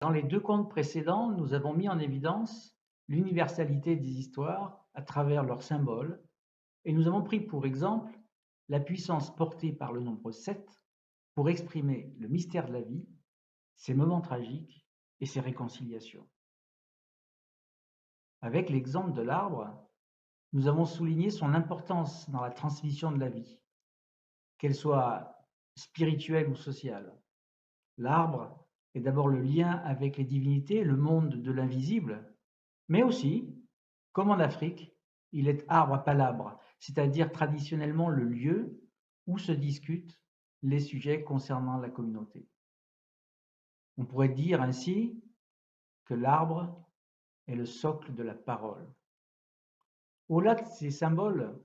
Dans les deux contes précédents, nous avons mis en évidence l'universalité des histoires à travers leurs symboles, et nous avons pris pour exemple la puissance portée par le nombre 7 pour exprimer le mystère de la vie, ses moments tragiques et ses réconciliations. Avec l'exemple de l'arbre, nous avons souligné son importance dans la transmission de la vie, qu'elle soit spirituelle ou sociale. L'arbre est d'abord le lien avec les divinités, le monde de l'invisible, mais aussi, comme en Afrique, il est arbre à palabre, c'est-à-dire traditionnellement le lieu où se discutent les sujets concernant la communauté. On pourrait dire ainsi que l'arbre est le socle de la parole. Au-delà de ces symboles,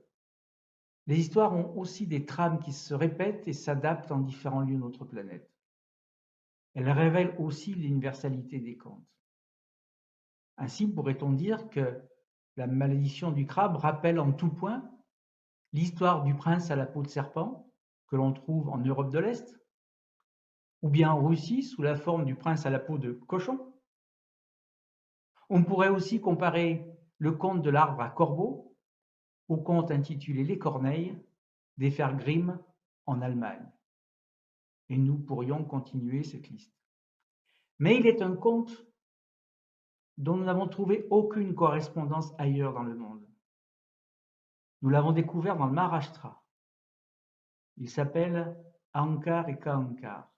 les histoires ont aussi des trames qui se répètent et s'adaptent en différents lieux de notre planète. Elles révèlent aussi l'universalité des contes. Ainsi pourrait-on dire que la malédiction du crabe rappelle en tout point l'histoire du prince à la peau de serpent que l'on trouve en Europe de l'Est, ou bien en Russie sous la forme du prince à la peau de cochon. On pourrait aussi comparer le conte de l'arbre à corbeau au conte intitulé Les Corneilles des frères Grimm en Allemagne. Et nous pourrions continuer cette liste. Mais il est un conte dont nous n'avons trouvé aucune correspondance ailleurs dans le monde. Nous l'avons découvert dans le Maharashtra. Il s'appelle Ankar et Kankar,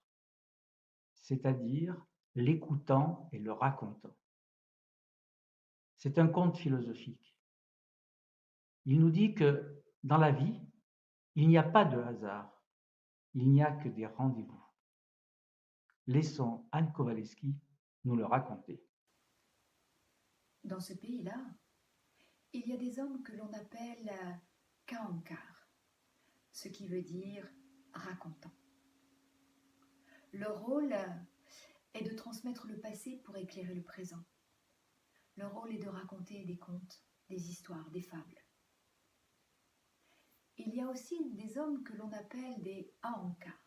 c'est-à-dire l'écoutant et le racontant. C'est un conte philosophique. Il nous dit que dans la vie, il n'y a pas de hasard, il n'y a que des rendez-vous. Laissons Anne Kowaleski nous le raconter. Dans ce pays-là, il y a des hommes que l'on appelle Kankar, ce qui veut dire racontant. Leur rôle est de transmettre le passé pour éclairer le présent. Leur rôle est de raconter des contes, des histoires, des fables. Il y a aussi des hommes que l'on appelle des Ahankar,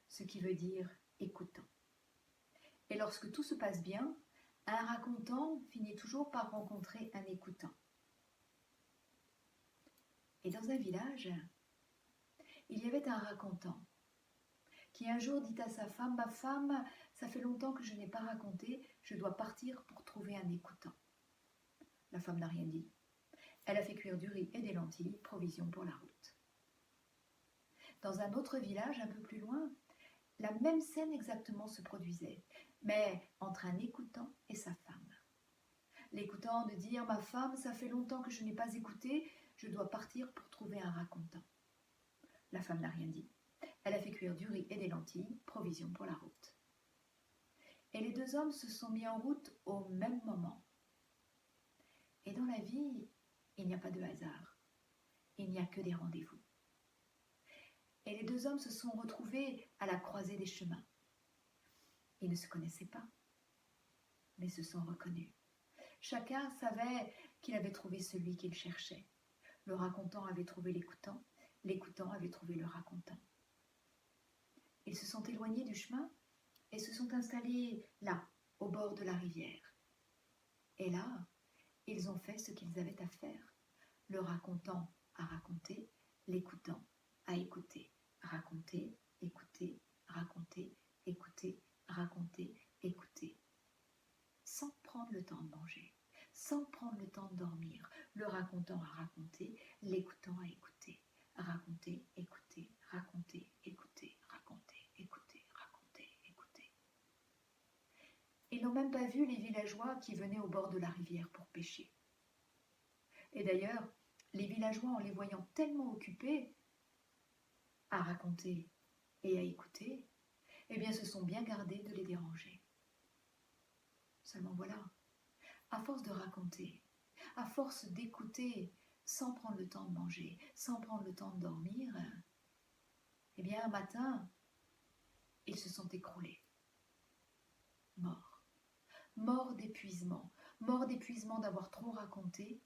ce qui veut dire écoutant. Et lorsque tout se passe bien, un racontant finit toujours par rencontrer un écoutant. Et dans un village, il y avait un racontant qui un jour dit à sa femme « Ma femme, ça fait longtemps que je n'ai pas raconté, je dois partir pour trouver un écoutant. » La femme n'a rien dit. Elle a fait cuire du riz et des lentilles, provision pour la route. Dans un autre village, un peu plus loin, la même scène exactement se produisait, mais entre un écoutant et sa femme. L'écoutant de dire « Ma femme, ça fait longtemps que je n'ai pas écouté, je dois partir pour trouver un racontant. » La femme n'a rien dit. Elle a fait cuire du riz et des lentilles, provision pour la route. Et les deux hommes se sont mis en route au même moment. Et dans la vie, il n'y a pas de hasard. Il n'y a que des rendez-vous. Et les deux hommes se sont retrouvés à la croisée des chemins. Ils ne se connaissaient pas, mais se sont reconnus. Chacun savait qu'il avait trouvé celui qu'il cherchait. Le racontant avait trouvé l'écoutant, l'écoutant avait trouvé le racontant. Ils se sont éloignés du chemin et se sont installés là, au bord de la rivière. Et là, ils ont fait ce qu'ils avaient à faire. Le racontant a raconté, l'écoutant a écouté. Raconter, écouter, raconter, écouter, raconter, écouter. Sans prendre le temps de manger, sans prendre le temps de dormir. Le racontant a raconté, l'écoutant a écouté. Raconter, écouter, raconter, écouter, raconter, écouter, raconter, écouter. Ils n'ont même pas vu les villageois qui venaient au bord de la rivière pour pêcher. Et d'ailleurs, les villageois, en les voyant tellement occupés à raconter et à écouter, eh bien se sont bien gardés de les déranger. Seulement voilà, à force de raconter, à force d'écouter, sans prendre le temps de manger, sans prendre le temps de dormir, eh bien un matin, ils se sont écroulés, morts. Morts d'épuisement d'avoir trop raconté,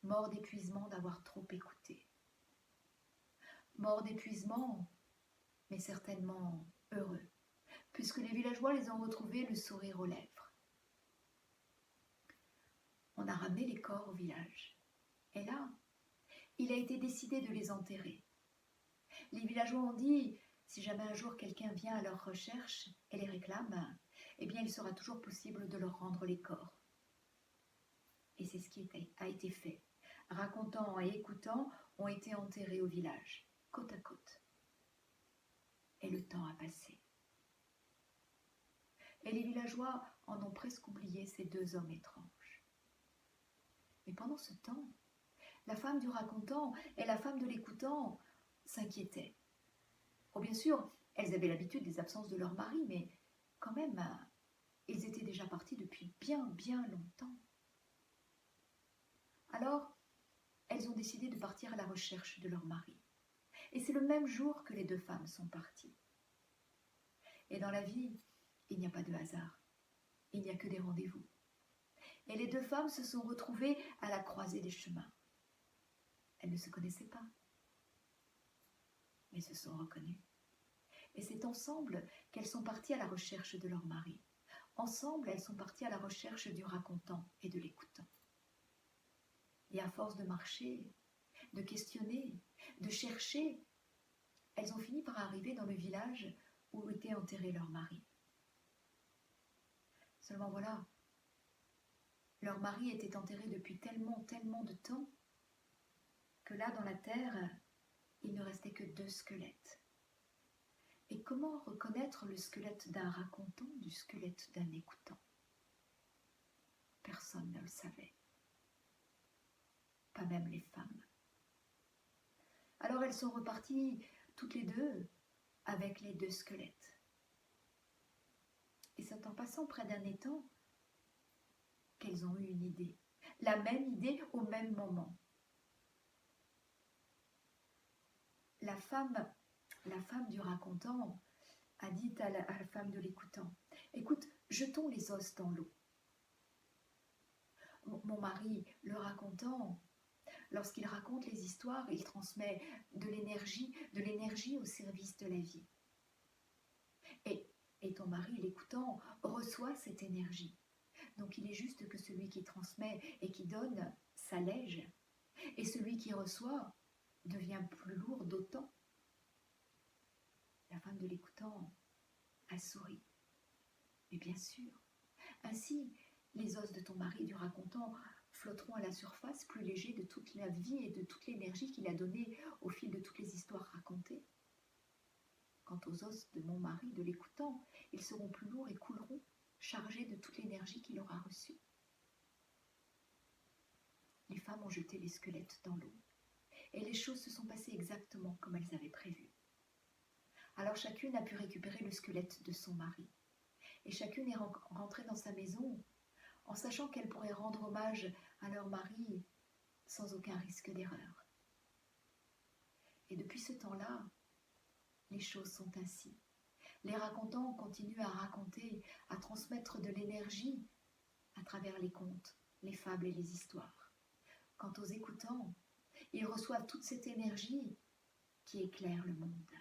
morts d'épuisement d'avoir trop écouté. Morts d'épuisement, mais certainement heureux, puisque les villageois les ont retrouvés le sourire aux lèvres. On a ramené les corps au village. Et là, il a été décidé de les enterrer. Les villageois ont dit, si jamais un jour quelqu'un vient à leur recherche et les réclame, eh bien il sera toujours possible de leur rendre les corps. Et c'est ce qui a été fait. Racontant et écoutant ont été enterrés au village, côte à côte. Et le temps a passé. Et les villageois en ont presque oublié ces deux hommes étranges. Mais pendant ce temps, la femme du racontant et la femme de l'écoutant s'inquiétaient. Oh, bien sûr, elles avaient l'habitude des absences de leur mari, mais quand même, ils étaient déjà partis depuis bien, bien longtemps. Alors, elles ont décidé de partir à la recherche de leur mari. Et c'est le même jour que les deux femmes sont parties. Et dans la vie, il n'y a pas de hasard. Il n'y a que des rendez-vous. Et les deux femmes se sont retrouvées à la croisée des chemins. Elles ne se connaissaient pas, mais se sont reconnues. Et c'est ensemble qu'elles sont parties à la recherche de leur mari. Ensemble, elles sont parties à la recherche du racontant et de l'écoutant. Et à force de marcher, de questionner, de chercher, elles ont fini par arriver dans le village où était enterré leur mari. Seulement voilà, leur mari était enterré depuis tellement, tellement de temps que là, dans la terre, il ne restait que 2 squelettes. Et comment reconnaître le squelette d'un racontant du squelette d'un écoutant? Personne ne le savait, pas même les femmes. Alors elles sont reparties toutes les deux avec les 2 squelettes. Et c'est en passant près d'un étang qu'elles ont eu une idée, la même idée au même moment. La femme du racontant a dit à la femme de l'écoutant, « Écoute, jetons les os dans l'eau. Mon mari, le racontant, lorsqu'il raconte les histoires, il transmet de l'énergie au service de la vie. Et ton mari, l'écoutant, reçoit cette énergie. Donc il est juste que celui qui transmet et qui donne s'allège, et celui qui reçoit devient plus lourd d'autant. » La femme de l'écoutant a souri. Mais bien sûr, ainsi les os de ton mari du racontant flotteront à la surface plus légers de toute la vie et de toute l'énergie qu'il a donnée au fil de toutes les histoires racontées. Quant aux os de mon mari de l'écoutant, ils seront plus lourds et couleront, chargés de toute l'énergie qu'il aura reçue. Les femmes ont jeté les squelettes dans l'eau, et les choses se sont passées exactement comme elles avaient prévu. Alors chacune a pu récupérer le squelette de son mari, et chacune est rentrée dans sa maison en sachant qu'elle pourrait rendre hommage à leur mari sans aucun risque d'erreur. Et depuis ce temps-là, les choses sont ainsi. Les racontants continuent à raconter, à transmettre de l'énergie à travers les contes, les fables et les histoires. Quant aux écoutants, ils reçoivent toute cette énergie qui éclaire le monde.